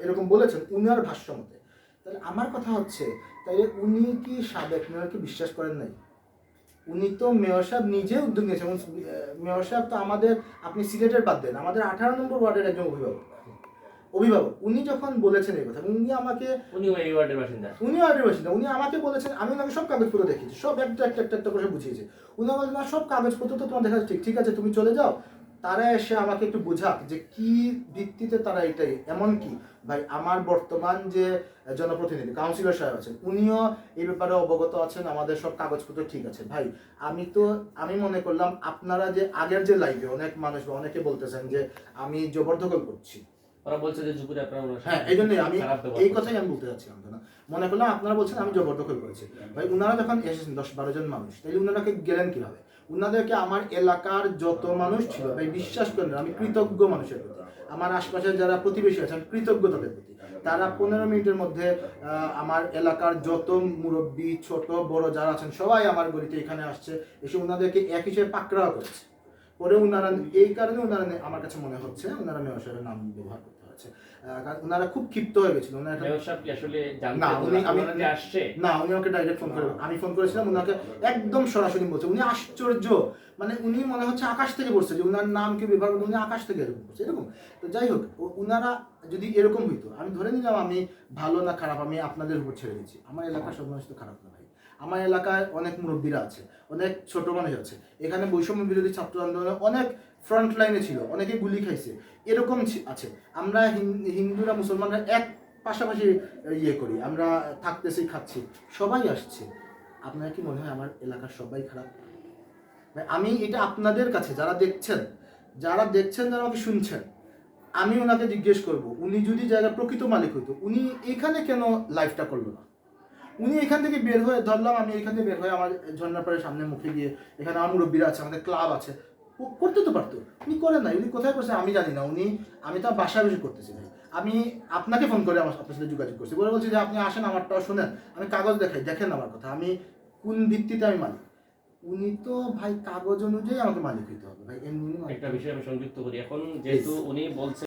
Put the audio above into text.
এরকম বলেছেন উনার ভাষ্য মতে। তাহলে আমার কথা হচ্ছে, তাইলে উনি কি সাবেক মেয়রকে বিশ্বাস করেন নাই? উনি তো মেয়র সাহেব নিজে উদ্যোগ নিয়েছেন। মেয়র সাহেব তো আমাদের, আপনি সিলেটের বাদ দেন, আমাদের 18 নম্বর ওয়ার্ডের একজন অভিভাবক। উনি যখন বলেছেন এই কথা, উনি আমাকে, উনি ওয়ার্ডের বাসিন্দা, উনি আমাকে বলেছেন, আমি ওনাকে সব কাগজপত্র দেখিয়েছি, সব একটা করে বুঝিয়েছি। উনি বলেছেন সব কাগজপত্র তো তোমার দেখা ঠিক আছে, তুমি চলে যাও। তারা এসে আমাকে একটু বোঝাক যে কি ভিত্তিতে তারা এটাই। এমন কি ভাই, আমার বর্তমান যে জনপ্রতিনিধি কাউন্সিলর সাহেব আছেন, উনিও এই ব্যাপারে অবগত আছেন, আমাদের সব কাগজপত্র ঠিক আছে। ভাই আমি মনে করলাম আপনারা যে আগের যে লাইভে অনেক মানুষ বা অনেকে বলতেছেন যে আমি জবরদখল করছি, ওরা বলছে যে যুবরে আপনারা, হ্যাঁ এই জন্যই আমি এই কথাই আমি বলতে চাচ্ছিলাম না। মনে করলাম আপনারা বলছেন আমি জবরদখল করেছি। ভাই উনারা যখন এসেছেন 10-12 জন মানুষ, তাহলে উনারাকে গেলেন কিভাবে? উনাদেরকে আমার এলাকার যত মানুষ ছিল ভাই, বিশ্বাস করেন আমি কৃতজ্ঞ মানুষের প্রতি, আমার আশপাশে যারা প্রতিবেশী আছেন কৃতজ্ঞ তাদের প্রতি। তারা 15 মিনিটের মধ্যে আমার এলাকার যত মুরব্বী ছোট বড় যারা আছেন সবাই আমার গলিতে এখানে আসছে, এসে উনাদেরকে এক হিসেবে পাকড়াও করেছে। পরে উনারা এই কারণে উনারা, আমার কাছে মনে হচ্ছে উনারা মেয়র সাহেবের নাম ব্যবহার করতে হচ্ছে, কারণ উনারা খুব ক্ষিপ্ত হয়ে গেছিল। মেয়র সাহেব কি আসলে না, জানতে আসছে না, উনি আমাকে ডাইরেক্ট ফোন করে, আমি ফোন করেছিলাম উনাকে, একদম সরাসরি বলছে। উনি আশ্চর্য, মানে উনি মনে হচ্ছে আকাশ থেকে বলছে যে উনার নাম কি ব্যবহার করতে, উনি আকাশ থেকে এরকম করছে এরকম। তো যাই হোক, উনারা যদি এরকম হইতো, আমি ধরে নিলাম আমি ভালো না খারাপ আমি আপনাদের উপর ছেড়ে দিচ্ছি, আমার এলাকার সব মানুষ তো খারাপ না ভাই। আমার এলাকায় অনেক মুরব্বীরা আছে, অনেক ছোট মানুষ আছে, এখানে বৈষম্য বিরোধী ছাত্র আন্দোলনে অনেক ফ্রন্ট লাইনে ছিল, অনেকে গুলি খাইছে, এরকম আছে। আমরা হিন্দুরা মুসলমানরা এক পাশাপাশি ইয়ে করি, আমরা থাকতেছি খাচ্ছি, সবাই আসছে। আপনার কি মনে হয় আমার এলাকার সবাই খারাপ? আমি এটা আপনাদের কাছে যারা দেখছেন যারা আমাকে শুনছেন, আমি ওনাকে জিজ্ঞেস করব, উনি যদি জায়গার প্রকৃত মালিক হইতো উনি এখানে কেন লাইফটা করলো না? উনি এখান থেকে বের হয়ে, ধরলাম আমি এখান থেকে বের হয়ে আমার ঝর্ণার পাড়ের সামনে মুখে গিয়ে, এখানে আমার মুরব্বীরা আছে, আমাদের ক্লাব আছে, করতে তো পারতো, উনি করেন নাই। উনি কোথায় করছে আমি জানি না, আমি তো বাসায় বসে করতেছি ভাই। আমি আপনাকে ফোন করে আপনার সাথে যোগাযোগ করছি, বলে বলছি যে আপনি আসেন, আমারটাও শোনেন, আমি কাগজ দেখাই, দেখেন আমার কথা, আমি কোন ভিত্তিতে আমি মালিক। উনি তো ভাই কাগজ অনুযায়ী আমাকে মালিক হইতে হবে ভাই, এমনি একটা বিষয় আমি সংযুক্ত করি এখন, যেহেতু উনি বলছেন